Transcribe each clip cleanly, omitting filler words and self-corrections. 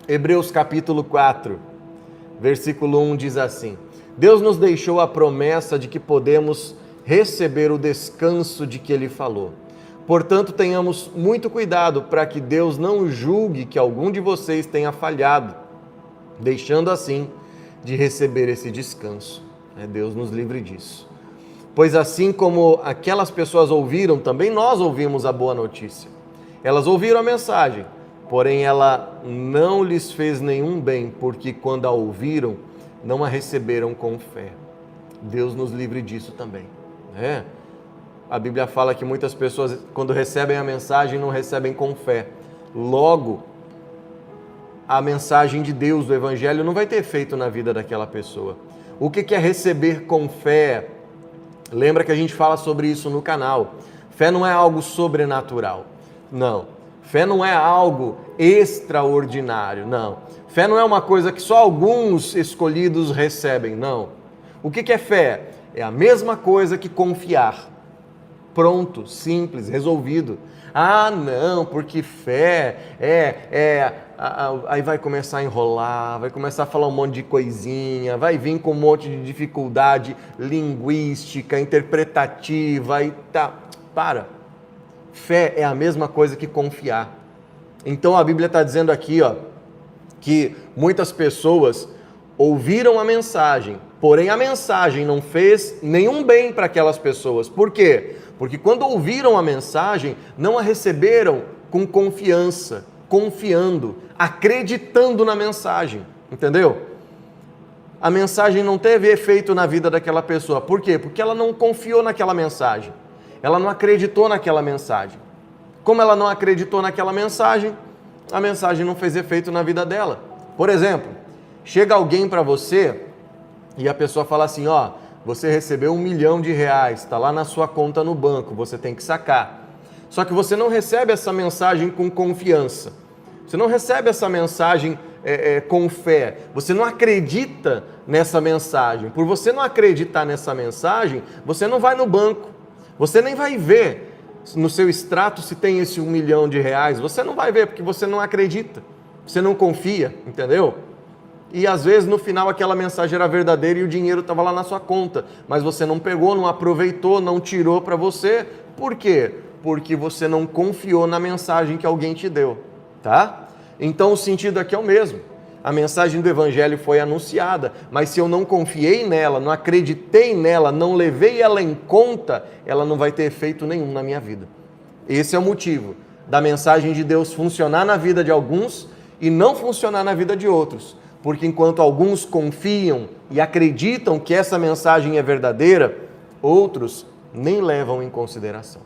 Hebreus capítulo 4, versículo 1 diz assim: Deus nos deixou a promessa de que podemos receber o descanso de que Ele falou. Portanto, tenhamos muito cuidado para que Deus não julgue que algum de vocês tenha falhado, deixando assim de receber esse descanso. Deus nos livre disso. Pois assim como aquelas pessoas ouviram, também nós ouvimos a boa notícia. Elas ouviram a mensagem, porém ela não lhes fez nenhum bem, porque quando a ouviram, não a receberam com fé. Deus nos livre disso também. A Bíblia fala que muitas pessoas, quando recebem a mensagem, não recebem com fé. Logo, a mensagem de Deus, do Evangelho, não vai ter efeito na vida daquela pessoa. O que é receber com fé? Lembra que a gente fala sobre isso no canal. Fé não é algo sobrenatural. Não. Fé não é algo extraordinário. Não. Fé não é uma coisa que só alguns escolhidos recebem. Não. O que é fé? É a mesma coisa que confiar. Pronto, simples, resolvido. Ah, não, porque fé aí vai começar a enrolar, vai começar a falar um monte de coisinha, vai vir com um monte de dificuldade linguística, interpretativa e tá. Para. Fé é a mesma coisa que confiar. Então a Bíblia está dizendo aqui, que muitas pessoas ouviram a mensagem, porém a mensagem não fez nenhum bem para aquelas pessoas. Por quê? Porque quando ouviram a mensagem, não a receberam com confiança, confiando, acreditando na mensagem, entendeu? A mensagem não teve efeito na vida daquela pessoa. Por quê? Porque ela não confiou naquela mensagem, ela não acreditou naquela mensagem. Como ela não acreditou naquela mensagem, a mensagem não fez efeito na vida dela. Por exemplo, chega alguém para você e a pessoa fala assim, você recebeu R$1 milhão, está lá na sua conta no banco, você tem que sacar. Só que você não recebe essa mensagem com confiança, você não recebe essa mensagem com fé, você não acredita nessa mensagem. Por você não acreditar nessa mensagem, você não vai no banco, você nem vai ver no seu extrato se tem esse R$1 milhão, você não vai ver porque você não acredita, você não confia, entendeu? E às vezes no final aquela mensagem era verdadeira e o dinheiro estava lá na sua conta, mas você não pegou, não aproveitou, não tirou para você. Por quê? Porque você não confiou na mensagem que alguém te deu, tá? Então o sentido aqui é o mesmo. A mensagem do Evangelho foi anunciada, mas se eu não confiei nela, não acreditei nela, não levei ela em conta, ela não vai ter efeito nenhum na minha vida. Esse é o motivo da mensagem de Deus funcionar na vida de alguns e não funcionar na vida de outros. Porque enquanto alguns confiam e acreditam que essa mensagem é verdadeira, outros nem levam em consideração.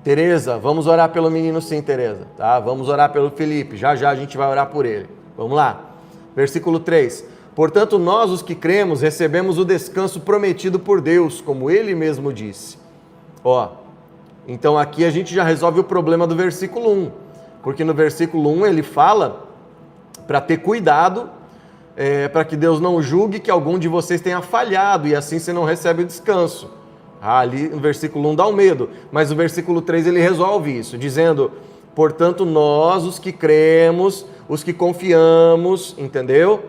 Tereza, vamos orar pelo menino sim, Tereza, tá? Vamos orar pelo Felipe, já a gente vai orar por ele. Vamos lá. Versículo 3. Portanto, nós os que cremos recebemos o descanso prometido por Deus, como Ele mesmo disse. Então aqui a gente já resolve o problema do versículo 1, porque no versículo 1 ele fala para ter cuidado, para que Deus não julgue que algum de vocês tenha falhado e assim você não recebe o descanso. Ali no versículo 1 dá um medo, mas o versículo 3 ele resolve isso, dizendo, portanto nós os que cremos, os que confiamos, entendeu?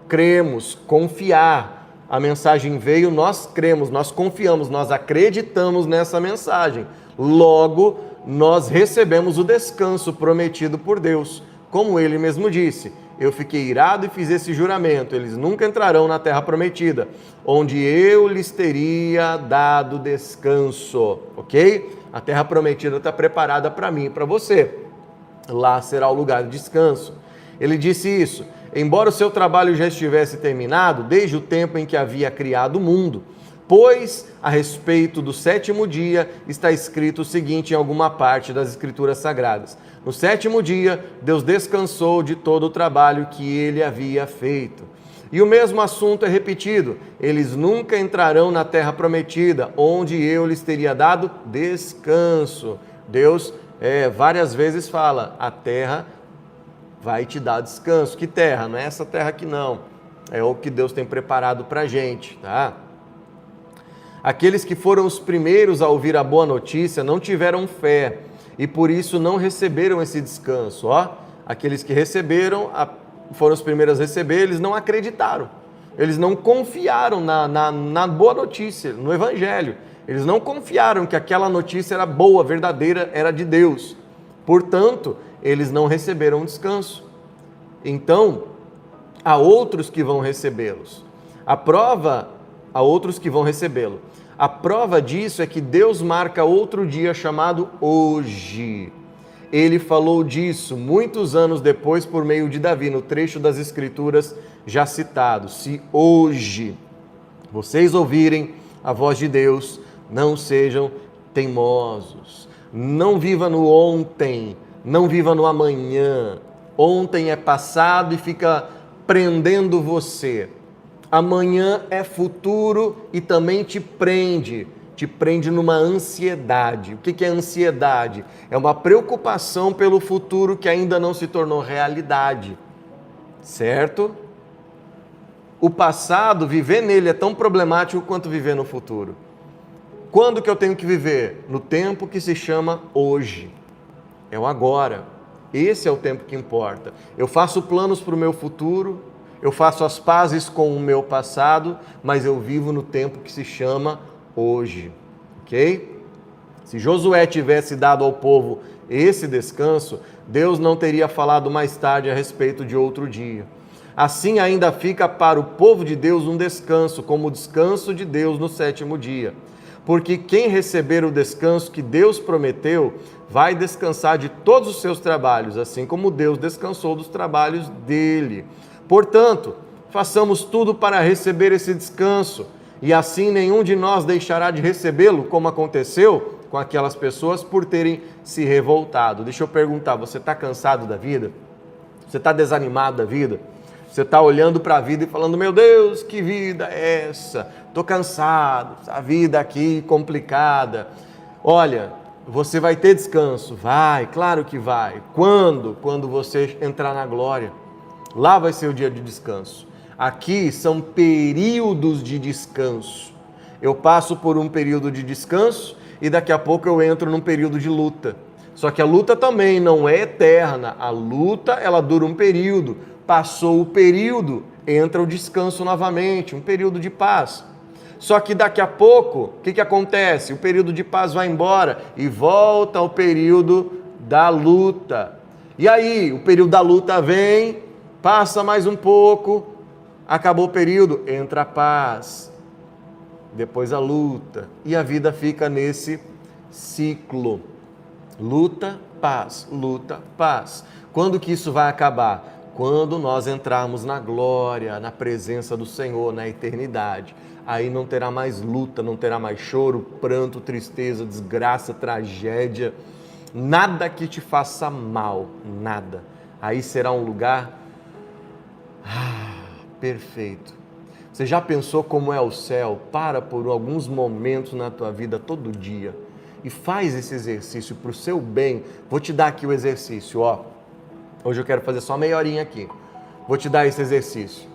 Cremos, confiar, a mensagem veio, nós cremos, nós confiamos, nós acreditamos nessa mensagem, logo nós recebemos o descanso prometido por Deus. Como Ele mesmo disse, eu fiquei irado e fiz esse juramento, eles nunca entrarão na terra prometida, onde eu lhes teria dado descanso, ok? A terra prometida está preparada para mim e para você, lá será o lugar de descanso. Ele disse isso, embora o seu trabalho já estivesse terminado, desde o tempo em que havia criado o mundo, pois a respeito do sétimo dia está escrito o seguinte em alguma parte das Escrituras Sagradas. No sétimo dia, Deus descansou de todo o trabalho que ele havia feito. E o mesmo assunto é repetido. Eles nunca entrarão na terra prometida, onde eu lhes teria dado descanso. Deus várias vezes fala, a terra vai te dar descanso. Que terra? Não é essa terra aqui não. É o que Deus tem preparado para a gente, tá? Aqueles que foram os primeiros a ouvir a boa notícia não tiveram fé e por isso não receberam esse descanso. aqueles que receberam, foram os primeiros a receber, eles não acreditaram. Eles não confiaram na boa notícia, no Evangelho. Eles não confiaram que aquela notícia era boa, verdadeira, era de Deus. Portanto, eles não receberam descanso. Então, há outros que vão recebê-los. Há outros que vão recebê-lo. A prova disso é que Deus marca outro dia chamado hoje. Ele falou disso muitos anos depois por meio de Davi, no trecho das Escrituras já citado. Se hoje vocês ouvirem a voz de Deus, não sejam teimosos. Não viva no ontem, não viva no amanhã. Ontem é passado e fica prendendo você. Amanhã é futuro e também te prende numa ansiedade. O que é ansiedade? É uma preocupação pelo futuro que ainda não se tornou realidade, certo? O passado, viver nele é tão problemático quanto viver no futuro. Quando que eu tenho que viver? No tempo que se chama hoje. É o agora. Esse é o tempo que importa. Eu faço planos para o meu futuro, eu faço as pazes com o meu passado, mas eu vivo no tempo que se chama hoje, ok? Se Josué tivesse dado ao povo esse descanso, Deus não teria falado mais tarde a respeito de outro dia. Assim ainda fica para o povo de Deus um descanso, como o descanso de Deus no 7º dia. Porque quem receber o descanso que Deus prometeu, vai descansar de todos os seus trabalhos, assim como Deus descansou dos trabalhos dele. Portanto, façamos tudo para receber esse descanso, e assim nenhum de nós deixará de recebê-lo, como aconteceu com aquelas pessoas por terem se revoltado. Deixa eu perguntar, você está cansado da vida? Você está desanimado da vida? Você está olhando para a vida e falando, meu Deus, que vida é essa? Estou cansado, a vida aqui complicada. Olha, você vai ter descanso? Vai, claro que vai. Quando? Quando você entrar na glória. Lá vai ser o dia de descanso. Aqui são períodos de descanso. Eu passo por um período de descanso e daqui a pouco eu entro num período de luta. Só que a luta também não é eterna. A luta, ela dura um período. Passou o período, entra o descanso novamente, um período de paz. Só que daqui a pouco, o que acontece? O período de paz vai embora e volta ao período da luta. E aí, o período da luta vem, passa mais um pouco, acabou o período, entra a paz. Depois a luta. E a vida fica nesse ciclo. Luta, paz, luta, paz. Quando que isso vai acabar? Quando nós entrarmos na glória, na presença do Senhor, na eternidade. Aí não terá mais luta, não terá mais choro, pranto, tristeza, desgraça, tragédia. Nada que te faça mal, nada. Aí será um lugar perfeito. Você já pensou como é o céu? Para por alguns momentos na tua vida, todo dia, e faz esse exercício para o seu bem. Vou te dar aqui o exercício, ó. Hoje eu quero fazer só meia horinha aqui. Vou te dar esse exercício.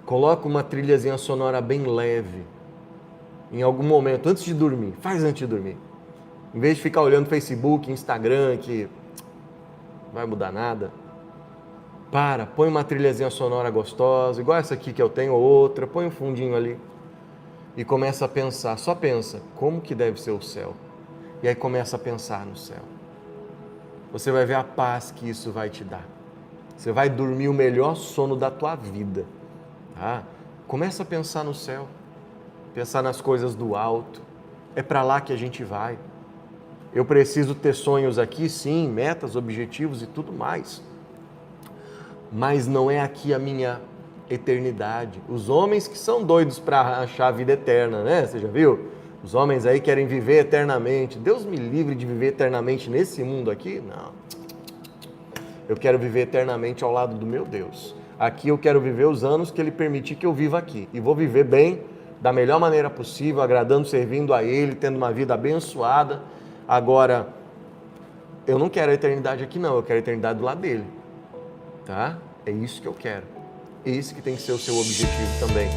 Coloca uma trilhazinha sonora bem leve. Em algum momento, antes de dormir. Faz antes de dormir. Em vez de ficar olhando Facebook, Instagram, que não vai mudar nada. Põe uma trilhazinha sonora gostosa, igual essa aqui que eu tenho, ou outra. Põe um fundinho ali. E começa a pensar, só pensa, como que deve ser o céu? E aí começa a pensar no céu. Você vai ver a paz que isso vai te dar. Você vai dormir o melhor sono da tua vida. Tá? Começa a pensar no céu. Pensar nas coisas do alto. É para lá que a gente vai. Eu preciso ter sonhos aqui, sim, metas, objetivos e tudo mais. Mas não é aqui a minha eternidade. Os homens que são doidos para achar a vida eterna, né? Você já viu? Os homens aí querem viver eternamente. Deus me livre de viver eternamente nesse mundo aqui? Não. Eu quero viver eternamente ao lado do meu Deus. Aqui eu quero viver os anos que Ele permitir que eu viva aqui. E vou viver bem, da melhor maneira possível, agradando, servindo a Ele, tendo uma vida abençoada. Agora, eu não quero a eternidade aqui não, eu quero a eternidade do lado dele. Tá? É isso que eu quero. Esse que tem que ser o seu objetivo também.